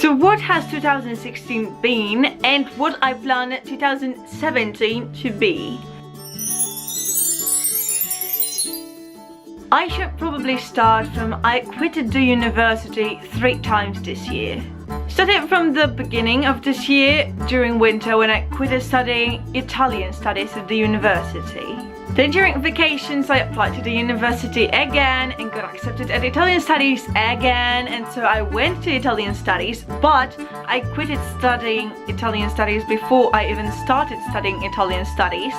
So what has 2016 been and what I plan 2017 to be? I should probably start from I quitted the university 3 times this year. Started from the beginning of this year during winter when I quit studying Italian studies at the university. Then during vacations I applied to the university again and got accepted at Italian studies again, and so I went to Italian studies, but I quitted studying Italian studies before I even started studying Italian studies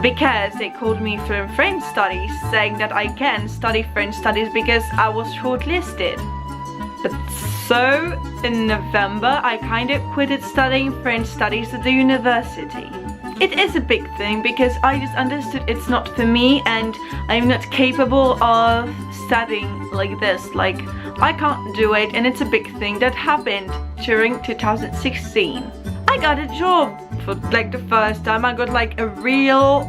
because they called me from French studies, saying that I can study French studies because I was shortlisted. But so in November I kind of quitted studying French studies at the university. It is a big thing because I just understood it's not for me and I'm not capable of studying like this. Like, I can't do it, and it's a big thing that happened during 2016. I got a job for like the first time. I got like a real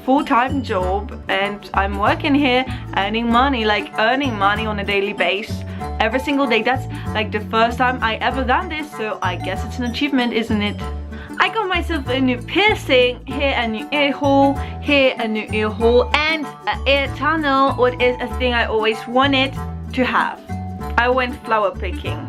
full-time job and I'm working here earning money on a daily basis every single day. That's like the first time I ever done this, so I guess it's an achievement, isn't it? I got myself a new piercing, here a new ear hole, here a new ear hole, and an ear tunnel, what is a thing I always wanted to have. I went flower picking.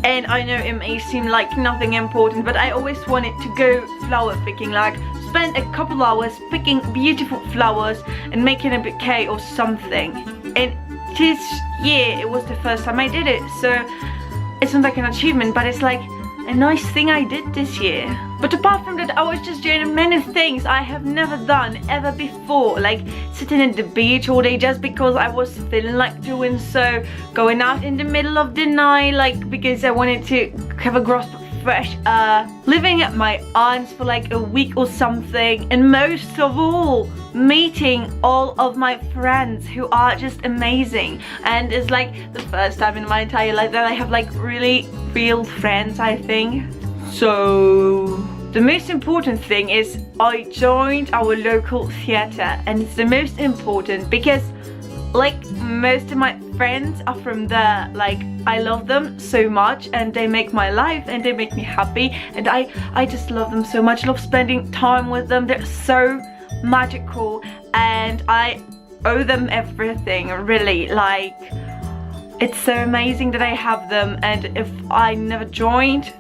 And I know it may seem like nothing important, but I always wanted to go flower picking, like spend a couple hours picking beautiful flowers and making a bouquet or something. And this year it was the first time I did it, so it's not like an achievement, but it's like a nice thing I did this year. But apart from that, I was just doing many things I have never done ever before, like sitting at the beach all day just because I was feeling like doing so, going out in the middle of the night like because I wanted to have a grasp of fresh air, living at my aunt's for like a week or something, and most of all meeting all of my friends who are just amazing. And it's like the first time in my entire life that I have like really real friends, I think. So the most important thing is I joined our local theatre, and it's the most important because like most of my friends are from there. Like, I love them so much and they make my life and they make me happy, and I just love them so much. I love spending time with them. They're so magical and I owe them everything, really. Like, it's so amazing that I have them, and if I never joined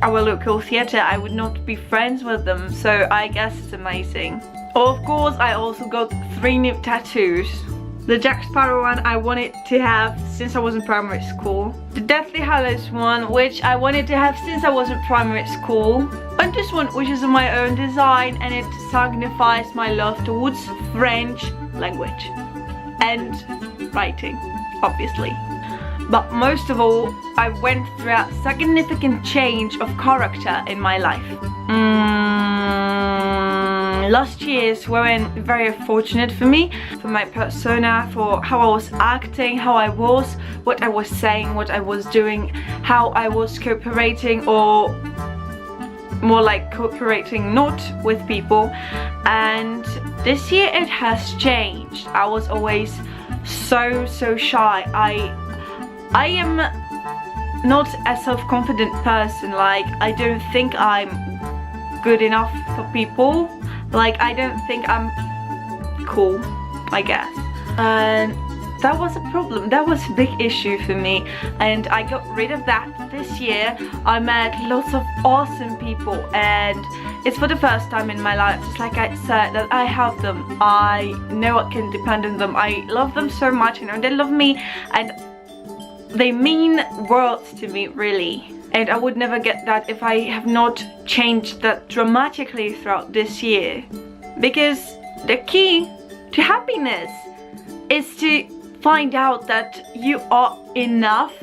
our local theatre I would not be friends with them, so I guess it's amazing. Of course, I also got 3 new tattoos. The Jack Sparrow one I wanted to have since I was in primary school. The Deathly Hallows one, which I wanted to have since I was in primary school. And this one, which is my own design, and it signifies my love towards French language and writing, obviously. But most of all, I went through a significant change of character in my life. Last years weren't very fortunate for me, for my persona, for how I was acting, how I was, what I was saying, what I was doing, how I was cooperating, or more like cooperating not with people. And this year it has changed. I was always so shy. I am not a self-confident person. Like, I don't think I'm good enough for people. Like, I don't think I'm cool, I guess. And that was a problem. That was a big issue for me. And I got rid of that this year. I met lots of awesome people, and it's for the first time in my life, just like I said, that I have them. I know I can depend on them. I love them so much. You know, they love me and they mean worlds to me, really. And I would never get that if I have not changed that dramatically throughout this year. Because the key to happiness is to find out that you are enough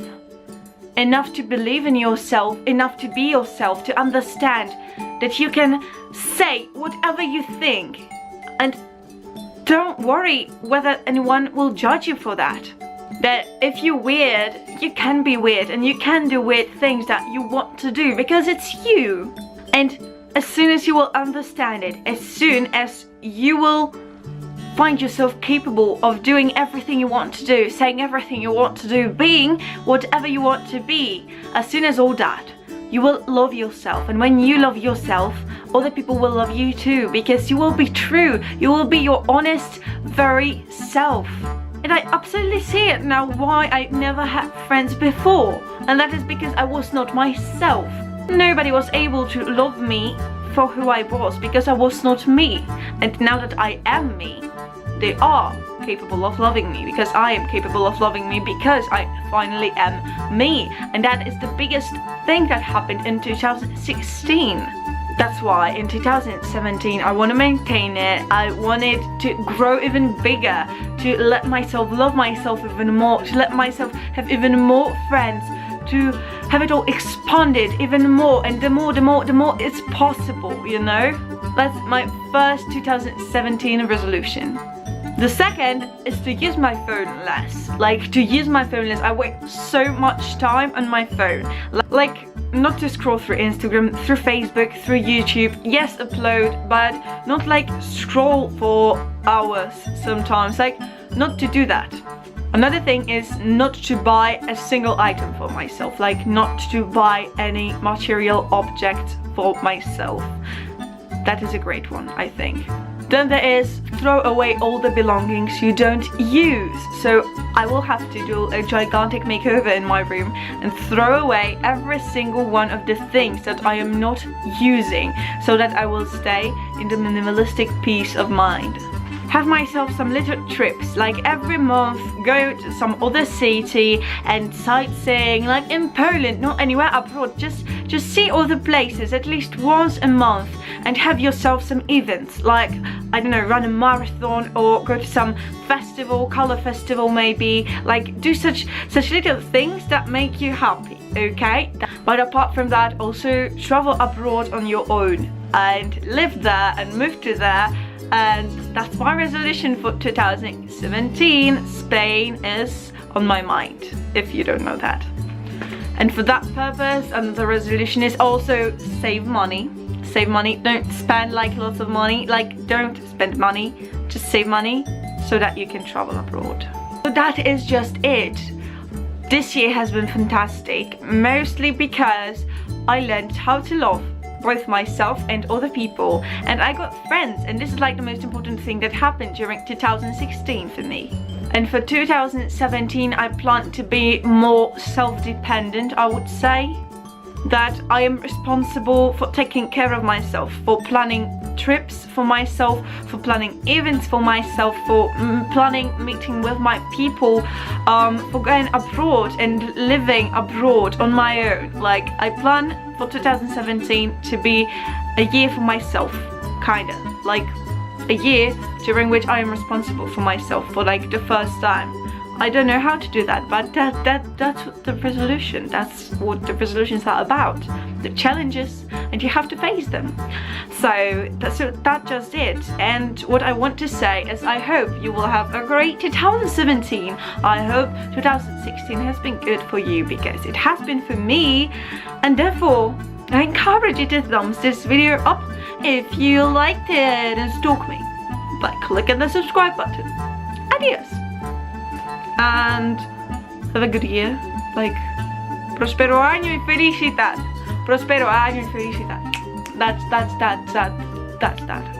to believe in yourself, enough to be yourself, to understand that you can say whatever you think. And don't worry whether anyone will judge you for that. That if you're weird, you can be weird and you can do weird things that you want to do because it's you. And as soon as you will understand it, as soon as you will find yourself capable of doing everything you want to do, saying everything you want to do, being whatever you want to be, as soon as all that, you will love yourself, and when you love yourself, other people will love you too, because you will be true, you will be your honest, very self. And I absolutely see it now why I never had friends before, and that is because I was not myself. Nobody was able to love me for who I was because I was not me, and now that I am me, they are capable of loving me because I am capable of loving me because I finally am me. And that is the biggest thing that happened in 2016. That's why in 2017 I want to maintain it. I wanted to grow even bigger, to let myself love myself even more, to let myself have even more friends, to have it all expanded even more, and the more it's possible, you know? That's my first 2017 resolution. The second is to use my phone less. Like, to use my phone less. I waste so much time on my phone. Like, not to scroll through Instagram, through Facebook, through YouTube. Yes, upload, but not like scroll for hours sometimes. Like, not to do that. Another thing is not to buy a single item for myself. Like, not to buy any material object for myself. That is a great one, I think. Then there is throw away all the belongings you don't use. So I will have to do a gigantic makeover in my room and throw away every single one of the things that I am not using, so that I will stay in the minimalistic peace of mind. Have myself some little trips, like every month go to some other city and sightseeing, like in Poland, not anywhere abroad, just see other places at least once a month, and have yourself some events, like, I don't know, run a marathon or go to some festival, color festival maybe, like do such little things that make you happy, okay? But apart from that, also travel abroad on your own and live there and move to there. And that's my resolution for 2017. Spain is on my mind, if you don't know that. And for that purpose, another resolution is also save money. Save money, don't spend like lots of money, like don't spend money, just save money so that you can travel abroad. So that is just it. This year has been fantastic, mostly because I learned how to love both myself and other people, and I got friends, and this is like the most important thing that happened during 2016 for me. And for 2017 I plan to be more self-dependent, I would say. That I am responsible for taking care of myself, for planning trips for myself, for planning events for myself, for planning meeting with my people, for going abroad and living abroad on my own. Like, I plan for 2017 to be a year for myself, kinda. Like, a year during which I am responsible for myself for like the first time. I don't know how to do that, but that's what the resolution. That's what the resolutions are about. The challenges, and you have to face them. So that's just it. And what I want to say is I hope you will have a great 2017. I hope 2016 has been good for you, because it has been for me. And therefore, I encourage you to thumbs this video up if you liked it and stalk me by clicking the subscribe button. Adios. And have a good year. Like, prospero año y felicidad. Prospero año y felicidad. That's that.